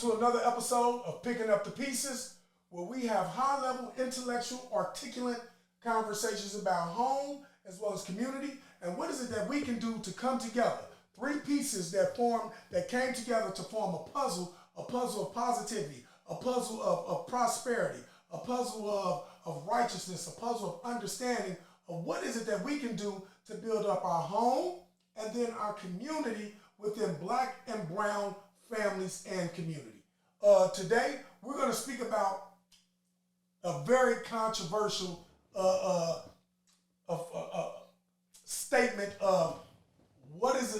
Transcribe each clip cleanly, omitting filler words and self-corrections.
to another episode of Picking Up the Pieces, where we have high-level, intellectual, articulate conversations about home as well as community, and what is it that we can do to come together. Three pieces that came together to form a puzzle of positivity, a puzzle of prosperity, a puzzle of righteousness, a puzzle of understanding of what is it that we can do to build up our home and then our community within black and brown families and community. Today, we're going to speak about a very controversial statement of what is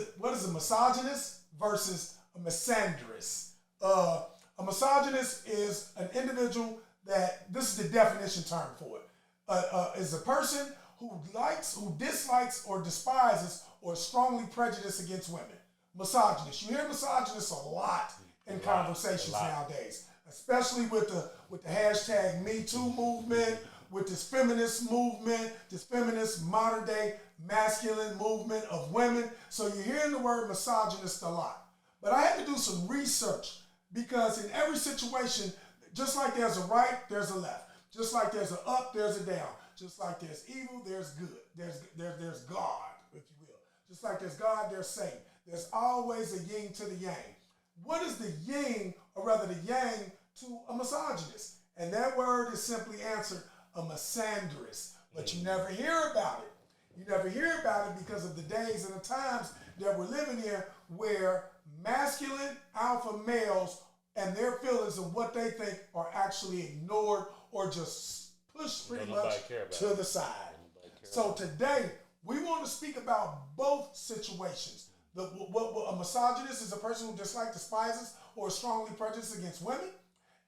a misogynist versus a misandrist. A misogynist is an individual that, this is the definition term for it, is a person who dislikes, or despises, or is strongly prejudiced against women. Misogynist. You hear misogynist a lot in conversations nowadays, especially with the hashtag Me Too movement, with this feminist movement, this feminist modern day masculine movement of women. So you're hearing the word misogynist a lot. But I had to do some research, because in every situation, just like there's a right, there's a left. Just like there's an up, there's a down. Just like there's evil, there's good. There's God, if you will. Just like there's God, there's Satan. There's always a yin to the yang. What is the yin, or rather the yang, to a misogynist? And that word is simply answered a misandrist. But you never hear about it. You never hear about it because of the days and the times that we're living in, where masculine alpha males and their feelings of what they think are actually ignored or just pushed pretty much to the side. So today, we want to speak about both situations. What a misogynist is a person who dislikes, despises, or is strongly prejudiced against women.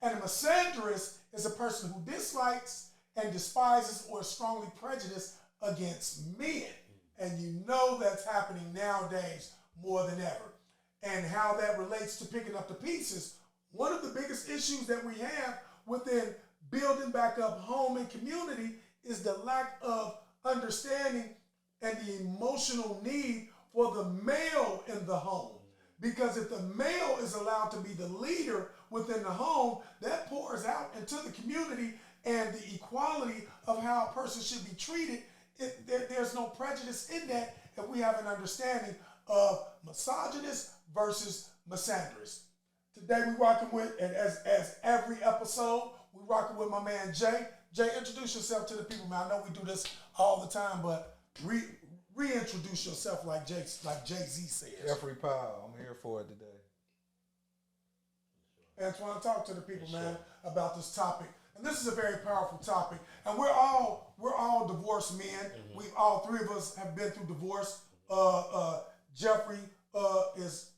And a misandrist is a person who dislikes and despises or is strongly prejudiced against men. And you know that's happening nowadays more than ever. And how that relates to picking up the pieces, one of the biggest issues that we have within building back up home and community is the lack of understanding and the emotional need for the male in the home. Because if the male is allowed to be the leader within the home, that pours out into the community, and the equality of how a person should be treated, there's no prejudice in that if we have an understanding of misogynist versus misandrist. Today we rocking with, and as every episode, we rocking with my man Jay. Jay, introduce yourself to the people, man. I know we do this all the time, but reintroduce yourself like Jay-Z says. Jeffrey Powell, I'm here for it today. Antoine, talk to the people, man, about this topic. And this is a very powerful topic. And we're all divorced men. Mm-hmm. We all three of us have been through divorce. Jeffrey has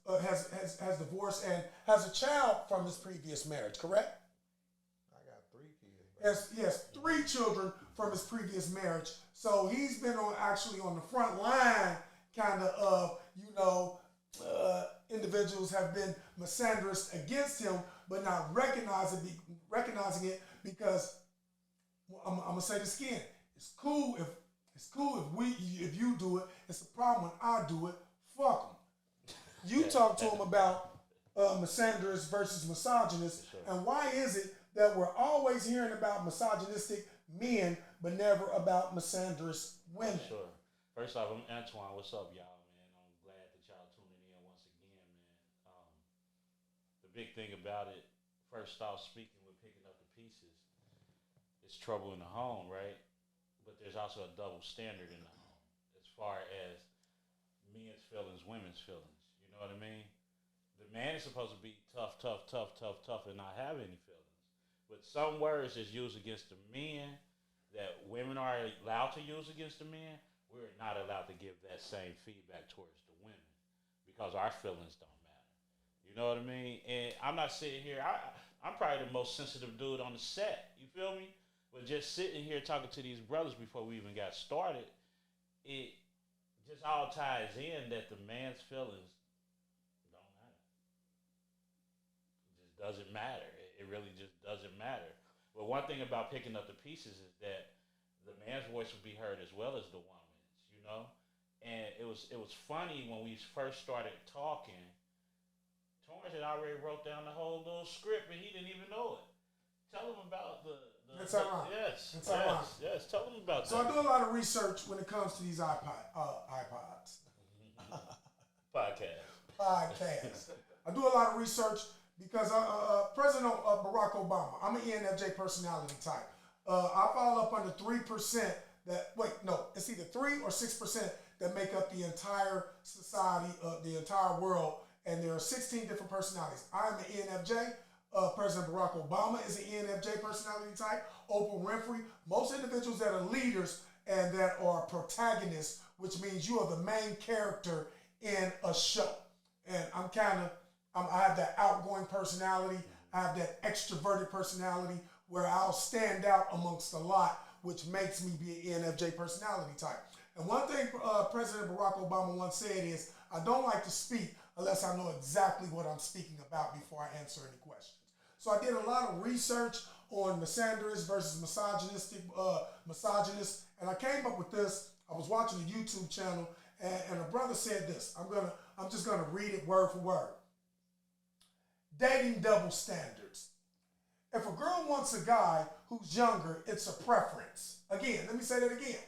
divorced and has a child from his previous marriage, correct? I got 3 kids. He has 3 children from his previous marriage. So he's been on the front line, kind of individuals have been misandrous against him, but not recognizing it, because I'm gonna say this again. It's cool if you do it. It's a problem when I do it. Fuck them. You talk to him about misandrous versus misogynist, and why is it that we're always hearing about misogynistic men, but never about misandrous women? Sure. First off, I'm Antoine. What's up, y'all, man? I'm glad that y'all tuning in once again, man. The big thing about it, first off, speaking with picking up the pieces, it's trouble in the home, right? But there's also a double standard in the home as far as men's feelings, women's feelings. You know what I mean? The man is supposed to be tough, and not have any feelings. But some words is used against the men that women are allowed to use against the men, we're not allowed to give that same feedback towards the women, because our feelings don't matter. You know what I mean? And I'm not sitting here, I'm probably the most sensitive dude on the set. You feel me? But just sitting here talking to these brothers before we even got started, it just all ties in that the man's feelings don't matter. It just doesn't matter. It really just doesn't matter. But one thing about picking up the pieces is that the man's voice will be heard as well as the woman's, you know? And it was funny when we first started talking to Orange had already wrote down the whole little script and he didn't even know it. Tell him about the It's ironic. yes. It's ironic. Yes. Tell him about So that. I do a lot of research when it comes to these iPods. Podcasts. I do a lot of research because President Barack Obama, I'm an ENFJ personality type. I fall up under 3% it's either 3 or 6% that make up the entire society, the entire world, and there are 16 different personalities. I'm an ENFJ. President Barack Obama is an ENFJ personality type. Oprah Winfrey, most individuals that are leaders and that are protagonists, which means you are the main character in a show. And I have that outgoing personality. I have that extroverted personality where I'll stand out amongst a lot, which makes me be an ENFJ personality type. And one thing President Barack Obama once said is, I don't like to speak unless I know exactly what I'm speaking about before I answer any questions. So I did a lot of research on misandrous versus misogynist, and I came up with this. I was watching a YouTube channel, and a brother said this. I'm just gonna read it word for word. Dating double standards. If a girl wants a guy who's younger, it's a preference. Again, let me say that again.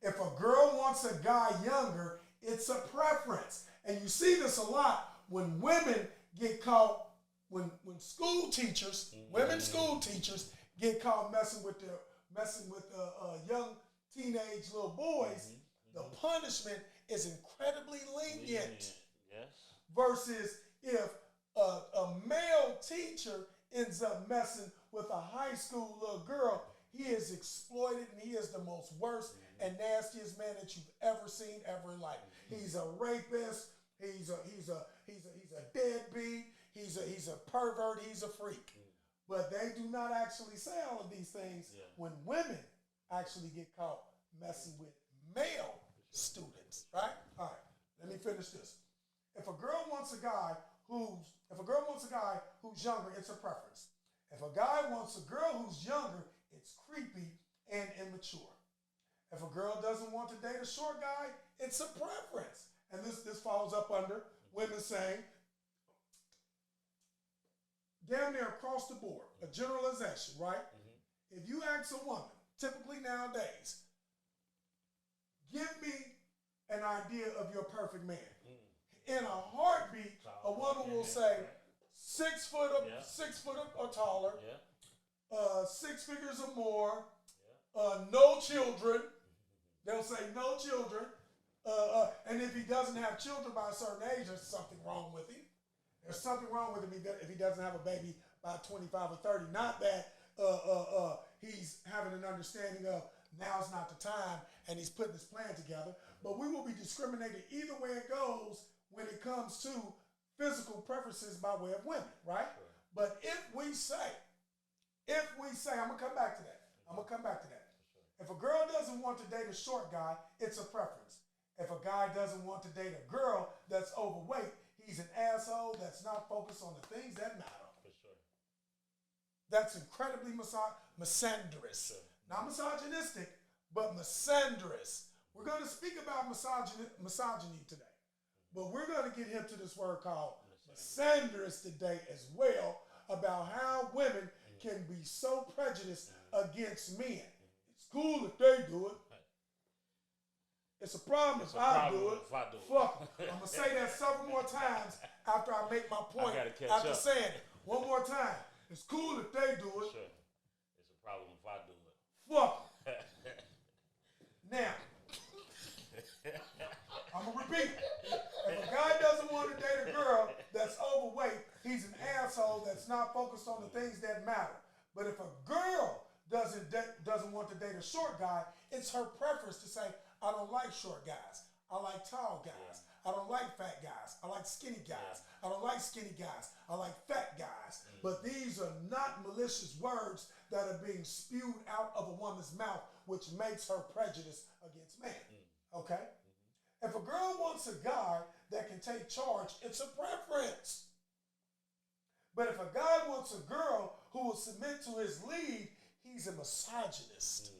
If a girl wants a guy younger, it's a preference. And you see this a lot when women get caught, when school teachers, women school teachers get caught messing with young teenage little boys. The punishment is incredibly lenient. Yes. Versus if a male teacher ends up messing with a high school little girl, he is exploited and he is the most worst and nastiest man that you've ever seen ever in life. He's a rapist. He's a deadbeat. He's a pervert. He's a freak. But they do not actually say all of these things when women actually get caught messing with male students, right? All right. Let me finish this. If a girl wants a guy who's younger, it's a preference. If a guy wants a girl who's younger, it's creepy and immature. If a girl doesn't want to date a short guy, it's a preference. And this falls up under women saying, damn near across the board, a generalization, right? If you ask a woman, typically nowadays, give me an idea of your perfect man. In a heartbeat, a woman will say 6 foot or taller, 6 figures or more, no children. They'll say no children. And if he doesn't have children by a certain age, there's something wrong with him. There's something wrong with him if he doesn't have a baby by 25 or 30. Not that he's having an understanding of now's not the time and he's putting his plan together. But we will be discriminated either way it goes when it comes to physical preferences by way of women, right? Sure. But if we say, I'm going to come back to that. Sure. If a girl doesn't want to date a short guy, it's a preference. If a guy doesn't want to date a girl that's overweight, he's an asshole that's not focused on the things that matter. For sure. That's incredibly misandrous. Sure. Not misogynistic, but misandrous. We're going to speak about misogyny today. But we're going to get him to this word called misandrous today as well, about how women can be so prejudiced against men. It's cool if they do it. It's a problem if I do it. Fuck. I'm going to say that several more times after I make my point. After saying it. One more time. It's cool if they do it. Sure. It's a problem if I do it. Fuck. Now, I'm going to repeat. If a guy doesn't want to date a girl that's overweight, he's an asshole that's not focused on the things that matter. But if a girl doesn't want to date a short guy, it's her preference to say, I don't like short guys. I like tall guys. I don't like fat guys. I like skinny guys. I don't like skinny guys. I like fat guys. But these are not malicious words that are being spewed out of a woman's mouth, which makes her prejudice against men. Okay? If a girl wants a guy that can take charge, it's a preference. But if a guy wants a girl who will submit to his lead, he's a misogynist.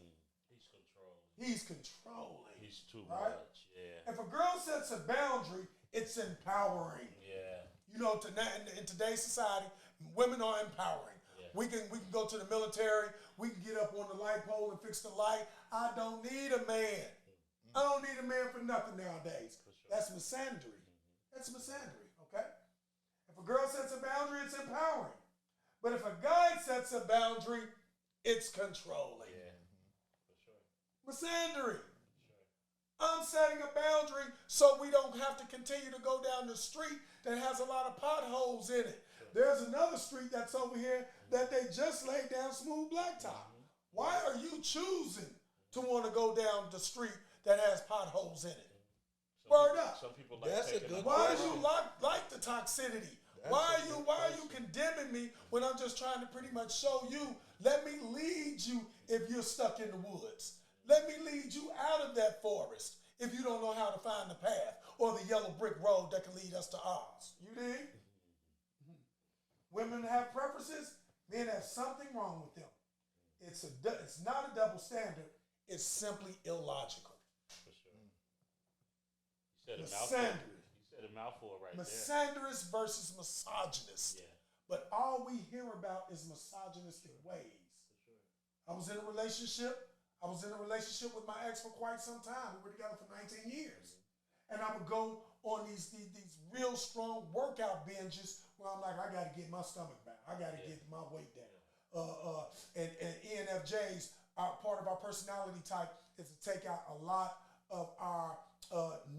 He's controlling. He's too right? much, yeah. If a girl sets a boundary, it's empowering. Yeah. You know, in today's society, women are empowering. Yeah. We can go to the military. We can get up on the light pole and fix the light. I don't need a man. I don't need a man for nothing nowadays. For sure. That's misandry. That's misandry, okay? If a girl sets a boundary, it's empowering. But if a guy sets a boundary, it's controlling. Yeah, for sure. Misandry. Sure. I'm setting a boundary so we don't have to continue to go down the street that has a lot of potholes in it. Sure. There's another street that's over here that they just laid down smooth blacktop. Why are you choosing to want to go down the street that has potholes in it? Word up. Some people like That's a taking good up- Why do you like the toxicity? That's Why a good are you question. condemning me when I'm just trying to pretty much show you? Let me lead you if you're stuck in the woods. Let me lead you out of that forest if you don't know how to find the path or the yellow brick road that can lead us to ours. You dig? Women have preferences. Men have something wrong with them. It's not a double standard. It's simply illogical. For sure. You said a mouthful. Misandry. You said a mouthful right there. Misandrous versus misogynist. Yeah, But all we hear about is misogynistic ways. for sure. I was in a relationship. I was in a relationship with my ex for quite some time. We were together for 19 years. And I would go on these real strong workout binges where I'm like, I got to get my stomach back. I got to get my weight down. And ENFJs, part of our personality type is to take out a lot of our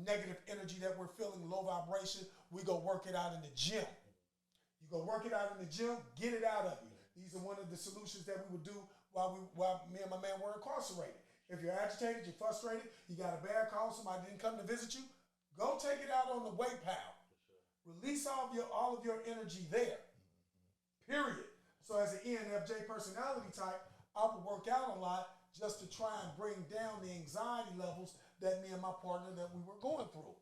negative energy that we're feeling, low vibration. We go work it out in the gym. You go work it out in the gym, get it out of you. These are one of the solutions that we would do while me and my man were incarcerated. If you're agitated, you're frustrated, you got a bad call, somebody didn't come to visit you, go take it out on the weight pal. Release all of your energy there. Period. So as an ENFJ personality type, I would work out a lot just to try and bring down the anxiety levels that me and my partner that we were going through.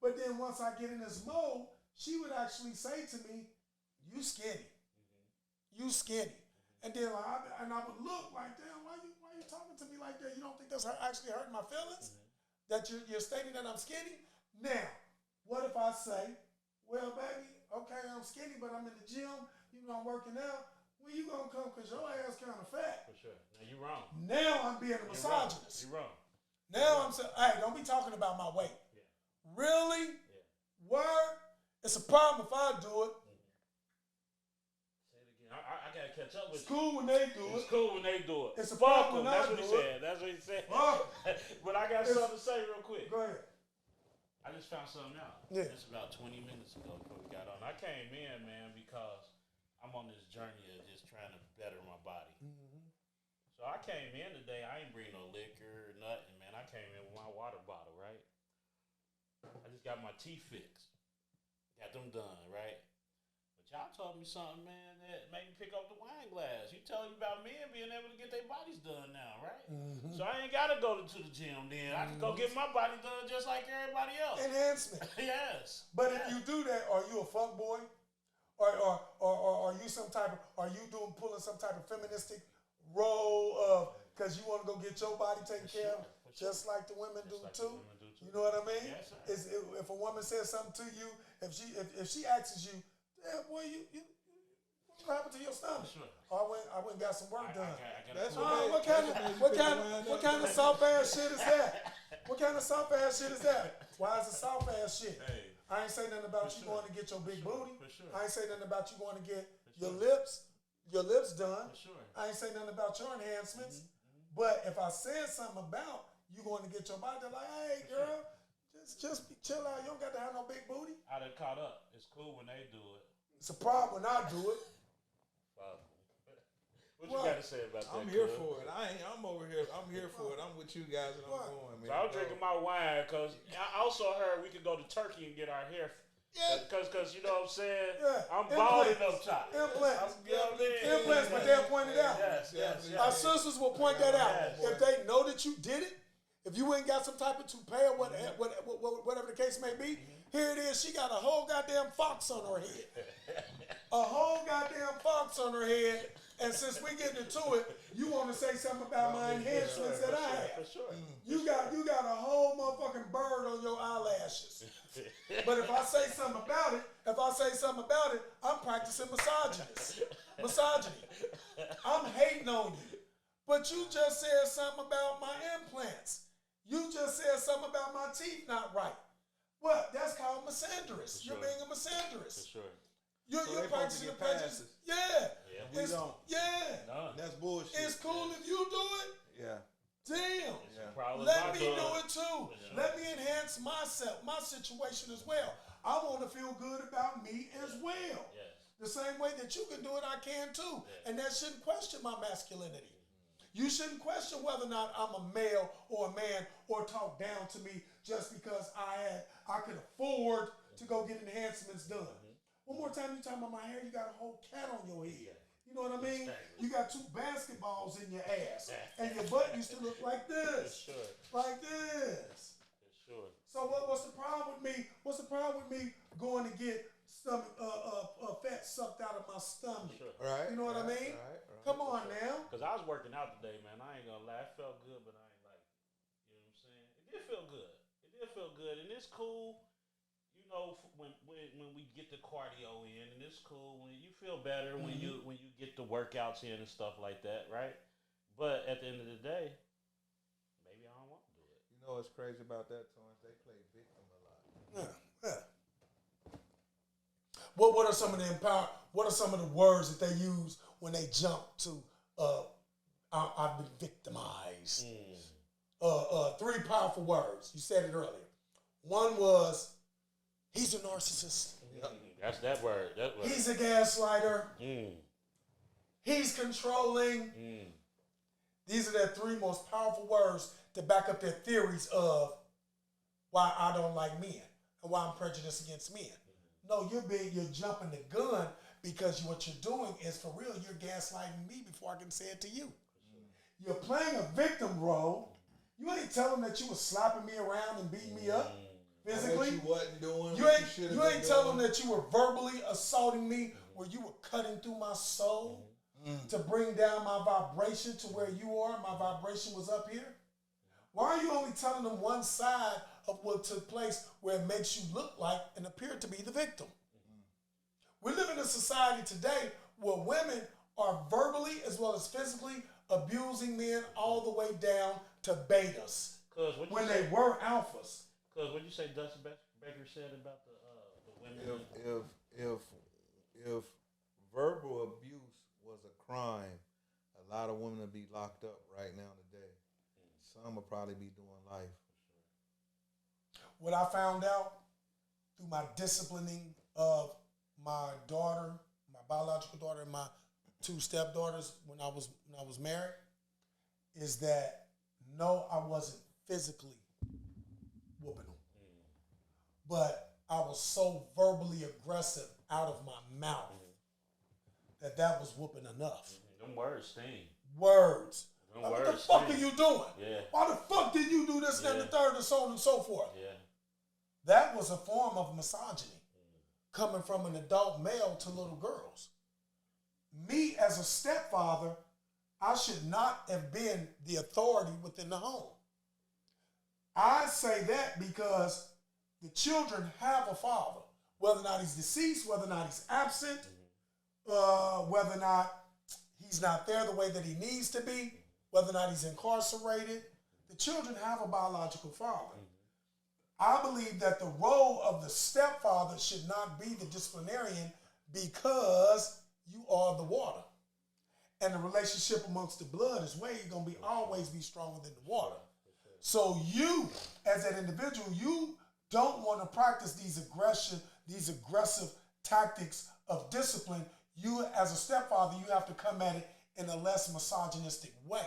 But then once I get in this mode, she would actually say to me, "You skinny, you skinny," and then I would look like, "Damn, why you talking to me like that? You don't think that's actually hurting my feelings? That you're stating that I'm skinny?" Now, what if I say, "Well, baby, okay, I'm skinny, but I'm in the gym. You know, I'm working out. When you gonna come? Cause your ass kind of fat." For sure. Now you're wrong. Now I'm being a misogynist. You're wrong. Now I'm saying, "Hey, don't be talking about my weight." Yeah. Really? Yeah. Word? It's a problem if I do it. Say it again. I gotta catch up with It's you. cool when they do It's it. cool when they do it. It's a Fuck problem them. when I That's what he do it. said. That's what he said. Fuck. But I got something to say real quick. Go ahead. I just found something out. Yeah. Just about 20 minutes ago before we got on. I came in, man, because I'm on this journey of just trying to better my body. So I came in today. I ain't bring no liquor or nothing, man. I came in with my water bottle, right? I just got my teeth fixed. Got them done, right? But y'all told me something, man, that made me pick up the wine glass. You told me about men being able to get their bodies done now, right? So I ain't got to go to the gym then. I can go get my body done just like everybody else. Enhancement. Yes. But if you do that, are you a fuck boy? Or are you pulling some type of feministic role of because you want to go get your body taken care of, just like the women do like too? the women do too. You know what I mean? Yes, sir. If a woman says something to you, if she asks you, "Damn boy, what happened to your stomach?" Sure. Oh, I went and got some work done. I That's got what What kind of soft ass shit is that? What kind of soft ass shit is that? Why is it soft ass shit? Hey. I ain't say nothing about For you sure. going to get your big booty. For sure. I ain't say nothing about you going to get For your sure. lips done. For sure. I ain't say nothing about your enhancements. But if I said something about you going to get your body, they're like, "Hey girl, just chill out. You don't got to have no big booty." I done caught up. It's cool when they do it. It's a problem when I do it. Fuck. What What? you got to say about that? I'm here Cuz? for it. I'm over here. I'm here for it. I'm with you guys and I'm What? going, man. So I was drinking my wine because I also heard we could go to Turkey and get our hair. Yeah. Because you know what I'm saying? Yeah. I'm balding Implants. up top. Implants. You know what I mean? Implants, but they'll point it out. Yes. Our sisters will point that out. Yes. If they know that you did it, if you ain't got some type of toupee or whatever the case may be, here it is. She got a whole goddamn fox on her head. A whole goddamn fox on her head. And since we getting into it, you want to say something about my enhancements that I have. For sure. You got a whole motherfucking bird on your eyelashes. But if I say something about it, If I say something about it, I'm practicing misogyny. I'm hating on you. But you just said something about my implants. You just said something about my teeth not right. What? That's called misandrous. Sure. You're being a misandrous. For sure. You're they practicing the supposed to get prejudice. passes. Yeah. We don't. Yeah. No. That's bullshit. It's cool if you do it. Yeah. Damn. Yeah. Problem Let I me do it too. Yeah. Let me enhance myself, my situation as well. I want to feel good about me as well. Yes. The same way that you can do it, I can too. Yes. And that shouldn't question my masculinity. You shouldn't question whether or not I'm a male or a man or talk down to me just because I could afford to go get enhancements done. One more time, you talking about my hair, you got a whole cat on your head. You know what I mean? Exactly. You got 2 basketballs in your ass. And your butt used to look like For this. sure. Like this. For sure. So what's the problem with me? What's the problem with me going to get stomach fat sucked out of my stomach? For sure. Right. You know what I mean? Right. Come on now. Because I was working out today, man. I ain't gonna lie. It felt good, but I ain't like, you know what I'm saying? It did feel good. It did feel good. And it's cool, you know, when we get the cardio in, and it's cool when you feel better when you get the workouts in and stuff like that, right? But at the end of the day, maybe I don't want to do it. You know what's crazy about that, Torrance? They play victim a lot. Yeah. What are some of the what are some of the words that they use when they jump to I've been victimized? 3 powerful words. You said it earlier. One was he's a narcissist. That's that word. That word. He's a gaslighter. Mm. He's controlling. Mm. These are their 3 most powerful words to back up their theories of why I don't like men and why I'm prejudiced against men. No, you're jumping the gun because what you're doing is for real, you're gaslighting me before I can say it to you. You're playing a victim role. You ain't telling that you was slapping me around and beating me up physically. What you wasn't doing. You ain't telling that you were verbally assaulting me where you were cutting through my soul to bring down my vibration to where you are. My vibration was up here. Why are you only telling them one side of what took place where it makes you look like and appear to be the victim? We live in a society today where women are verbally as well as physically abusing men all the way down to betas when they were alphas. Because what you say Dustin Baker said about the women? If verbal abuse was a crime, a lot of women would be locked up right now today. Some will probably be doing life. What I found out through my disciplining of my daughter, my biological daughter, and my 2 stepdaughters when I was married, is that no, I wasn't physically whooping them, but I was so verbally aggressive out of my mouth that was whooping enough. Them words sting. Words. Them Like, what words the fuck sting. are you doing? Yeah. Why the fuck did you do this, that, and the third, and so on and so forth? Yeah. That was a form of misogyny coming from an adult male to little girls. Me as a stepfather, I should not have been the authority within the home. I say that because the children have a father, whether or not he's deceased, whether or not he's absent, whether or not he's not there the way that he needs to be, whether or not he's incarcerated. The children have a biological father. I believe that the role of the stepfather should not be the disciplinarian because you are the water. And the relationship amongst the blood is where you're going to always be stronger than the water. So you, as an individual, you don't want to practice these aggressive tactics of discipline. You, as a stepfather, you have to come at it in a less misogynistic way.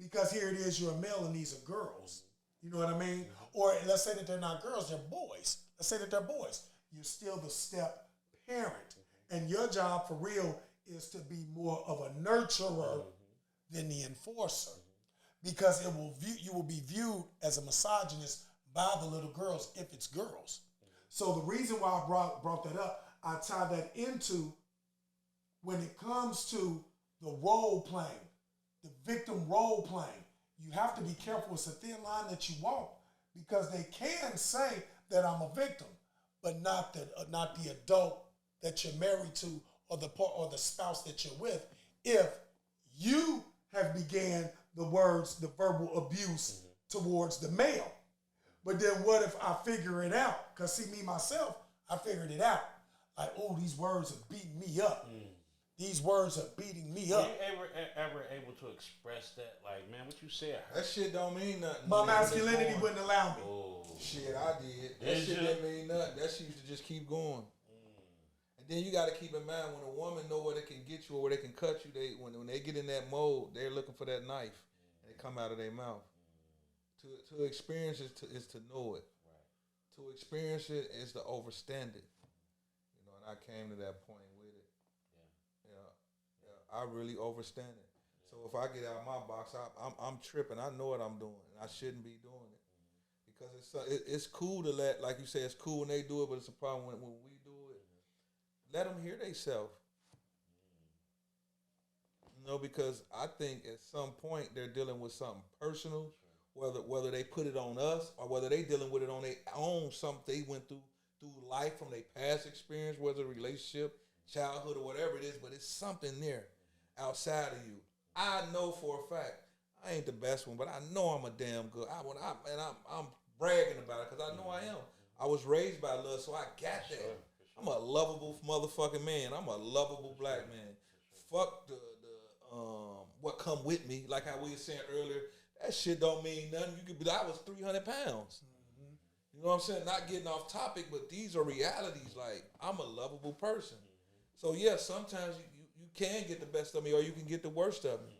Because here it is, you're a male and these are girls. You know what I mean? Or let's say that they're not girls, they're boys. Let's say that they're boys. You're still the step parent. And your job for real is to be more of a nurturer than the enforcer. Because you will be viewed as a misogynist by the little girls if it's girls. So the reason why I brought that up, I tie that into when it comes to the role playing, the victim role playing. You have to be careful. It's a thin line that you walk because they can say that I'm a victim, but not the adult that you're married to or the spouse that you're with. If you have began the verbal abuse towards the male, but then what if I figure it out? Because see, me myself, I figured it out. Like, oh, these words are beating me up. These words are beating me Were up. you ever able to express that? Like, man, what you said hurt. That shit don't mean nothing. My masculinity wouldn't allow me. Oh. Shit, I did. That shit didn't mean nothing. That shit used to just keep going. And then you got to keep in mind when a woman know where they can get you or where they can cut you. When they get in that mode, they're looking for that knife, and it come out of their mouth. To experience it is to know it. Right. To experience it is to overstand it. You know, and I came to that point with it. Yeah. I really overstand it. So if I get out of my box, I'm tripping. I know what I'm doing, and I shouldn't be doing it. Because it's cool to like you say, it's cool when they do it, but it's a problem when we do it. Let them hear themselves. You know, because I think at some point they're dealing with something personal, whether they put it on us or whether they dealing with it on their own, something they went through life from their past experience, whether a relationship, childhood, or whatever it is, but it's something there outside of you. I know for a fact, I ain't the best one, but I know I'm a damn good. I'm bragging about it because I know I am. I was raised by love, so I got that. Sure. I'm a lovable motherfucking man. I'm a lovable black man. Fuck the what come with me, like how we were saying earlier. That shit don't mean nothing. You could be. I was 300 pounds. You know what I'm saying? Not getting off topic, but these are realities. Like, I'm a lovable person. So yeah, sometimes you can get the best of me, or you can get the worst of me.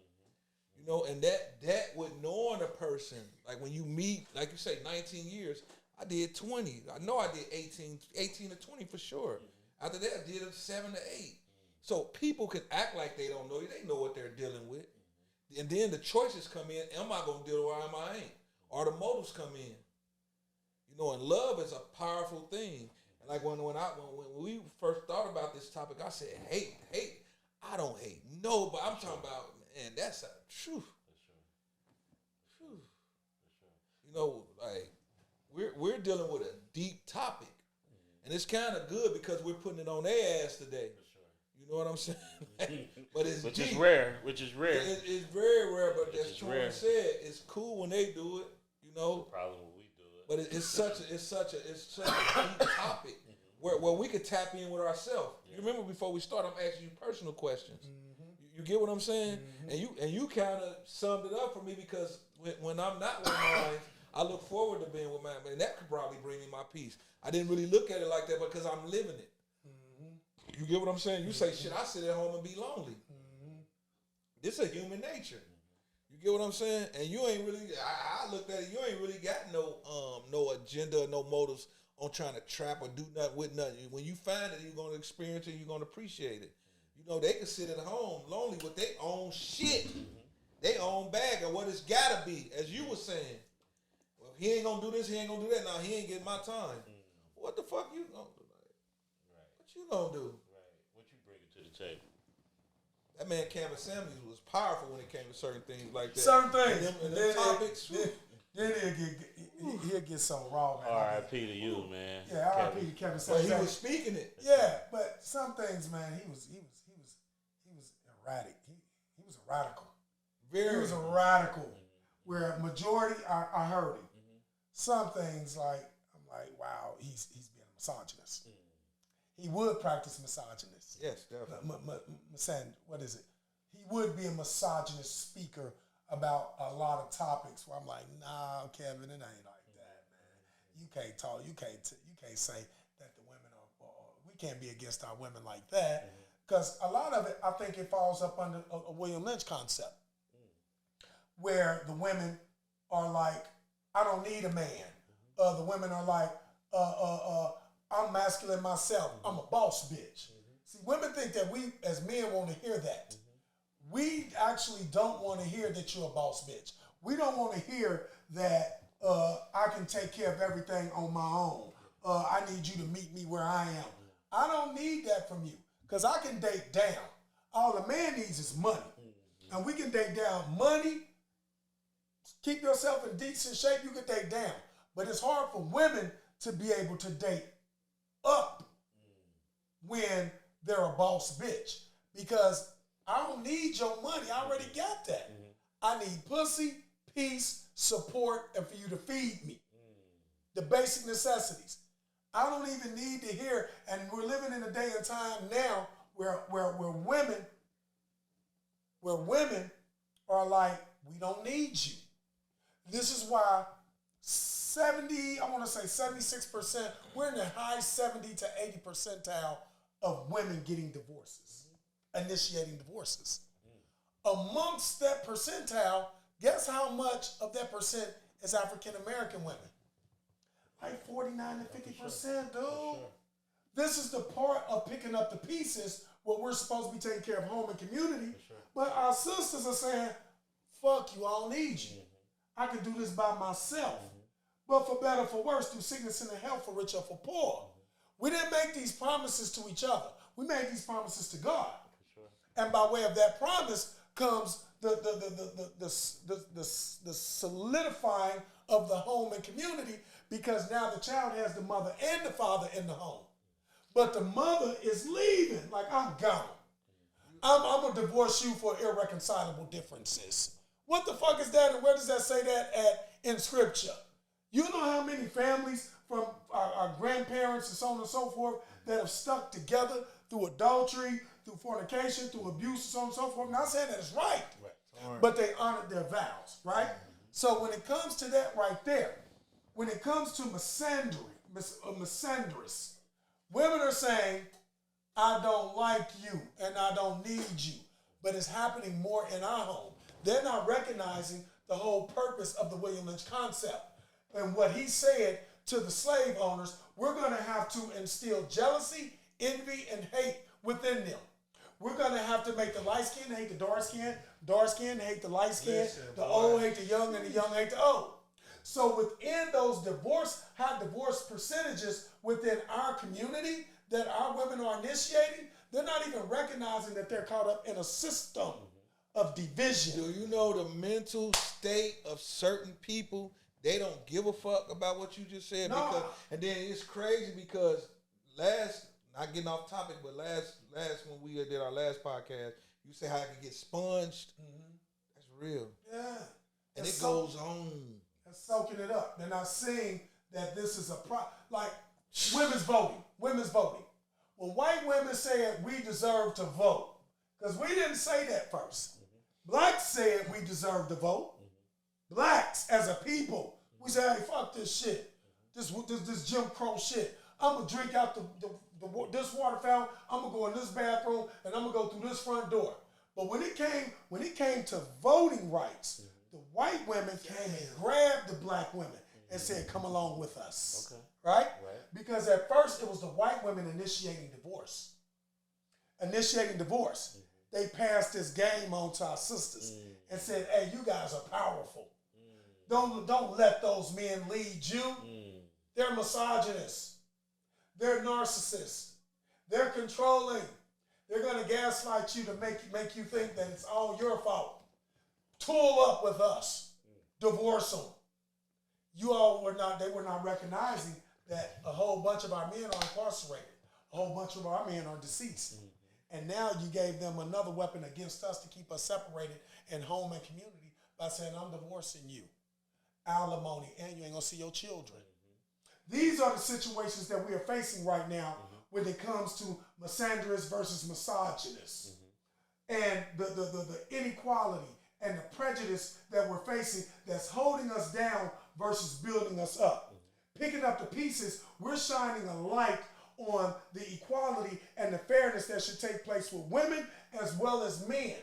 You know, and that with knowing a person, like when you meet, like you say, 19 years, I did 20. I know I did 18 to 20 for sure. After that, I did a 7 to 8. So people can act like they don't know you. They know what they're dealing with. And then the choices come in. Am I going to deal with it or I ain't? Or the motives come in. You know, and love is a powerful thing. And like when we first thought about this topic, I said, hate. I don't hate no, but I'm talking about, man, that's a truth. You know, like we're dealing with a deep topic, and it's kind of good because we're putting it on their ass today. You know what I'm saying? But it's which deep. is rare. It's very rare, but that's true. Said it's cool when they do it. You know, the problem when we do it. But it's such a deep topic where we could tap in with ourselves. You remember before we start, I'm asking you personal questions. You get what I'm saying? And you kind of summed it up for me because when I'm not with mine, I look forward to being with mine. And that could probably bring me my peace. I didn't really look at it like that because I'm living it. You get what I'm saying? You say, shit, I sit at home and be lonely. This is human nature. You get what I'm saying? And you ain't really, I looked at it, you ain't really got no agenda, no motives on trying to trap or do nothing with nothing. When you find it, you're going to experience it, you're going to appreciate it. You know, they can sit at home lonely with their own shit, their own bag of what it's got to be, as you were saying. Well, he ain't going to do this, he ain't going to do that. Now, he ain't getting my time. What the fuck you going to do? What you going to do? What you bringing to the table? That man Cameron Samuels was powerful when it came to certain things like that. Certain things. And them topics. Then he'll get so raw, man. R.I.P. to you, man. Yeah, R.I.P. to Kevin But Samuels. he was speaking it. Yeah, but some things, man, he was erratic. He was a radical. He was a radical. Where majority, I heard him. Some things, like I'm like, wow, he's being a misogynist. He would practice misogynist. Yes, definitely. What is it? He would be a misogynist speaker about a lot of topics where I'm like, nah, Kevin, it ain't like that, man. You can't talk. You can't say that the women are. We can't be against our women like that because a lot of it, I think, it falls up under a William Lynch concept, where the women are like, I don't need a man. The women are like, I'm masculine myself. I'm a boss bitch. See, women think that we, as men, want to hear that. We actually don't want to hear that you're a boss bitch. We don't want to hear that I can take care of everything on my own. I need you to meet me where I am. I don't need that from you because I can date down. All a man needs is money. And we can date down money. Keep yourself in decent shape, you can date down. But it's hard for women to be able to date when they're a boss bitch. Because I don't need your money. I already got that. I need pussy, peace, support, and for you to feed me. The basic necessities. I don't even need to hear, and we're living in a day and time now where women are like, we don't need you. This is why 76%, we're in the high 70 to 80 percentile of women getting divorces, initiating divorces. Amongst that percentile, guess how much of that percent is African American women? Like 49 to 50%, dude. This is the part of picking up the pieces where we're supposed to be taking care of home and community. But our sisters are saying, fuck you, I don't need you. I can do this by myself. But for better, for worse, through sickness and health, for rich or for poor. We didn't make these promises to each other. We made these promises to God. And by way of that promise comes the solidifying of the home and community, because now the child has the mother and the father in the home. But the mother is leaving, like, I'm gone. I'm going to divorce you for irreconcilable differences. What the fuck is that, and where does that say that at in Scripture? You know how many families from our grandparents and so on and so forth that have stuck together through adultery, through fornication, through abuse, and so on and so forth? I'm not saying that it's right, but they honored their vows, right? So when it comes to that right there, when it comes to misandrous, women are saying, I don't like you and I don't need you, but it's happening more in our home. They're not recognizing the whole purpose of the William Lynch concept. And what he said to the slave owners, we're going to have to instill jealousy, envy, and hate within them. We're going to have to make the light skin hate the dark skin hate the light skin, the old hate the young, and the young hate the old. So within those high divorce percentages within our community that our women are initiating, they're not even recognizing that they're caught up in a system of division. Do you know the mental state of certain people? They don't give a fuck about what you just said. No. Because, and then it's crazy because not getting off topic, but last when we did our last podcast, you say how I can get sponged. That's real. Yeah. And it goes on. And soaking it up. They're not seeing that this is like women's voting. When white women said we deserve to vote, because we didn't say that first. Blacks said we deserve to vote. Blacks as a people, we say, hey, fuck this shit. This Jim Crow shit. I'm going to drink out this water fountain. I'm going to go in this bathroom, and I'm going to go through this front door. But when it came to voting rights, the white women came and grabbed the black women and said, come along with us. Okay. Right? Because at first it was the white women initiating divorce. They passed this game on to our sisters and said, hey, you guys are powerful. Don't let those men lead you. They're misogynists. They're narcissists. They're controlling. They're going to gaslight you to make you think that it's all your fault. Tool up with us. Divorce them. They were not recognizing that a whole bunch of our men are incarcerated. A whole bunch of our men are deceased. And now you gave them another weapon against us to keep us separated in home and community by saying, I'm divorcing you. Alimony, and you ain't going to see your children. These are the situations that we are facing right now when it comes to misandrous versus misogynist. And the inequality and the prejudice that we're facing that's holding us down versus building us up. Picking up the pieces, we're shining a light on the equality and the fairness that should take place with women as well as men.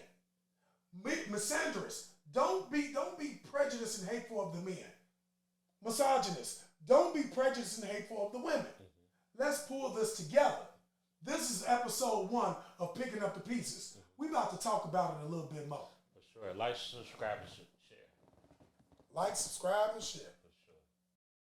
Misandrous, don't be prejudiced and hateful of the men. Misogynist, don't be prejudiced and hateful of the women. Let's pull this together. This is episode 1 of Picking Up the Pieces. We're about to talk about it a little bit more. For sure. Like, subscribe, and share. Like, subscribe, and share.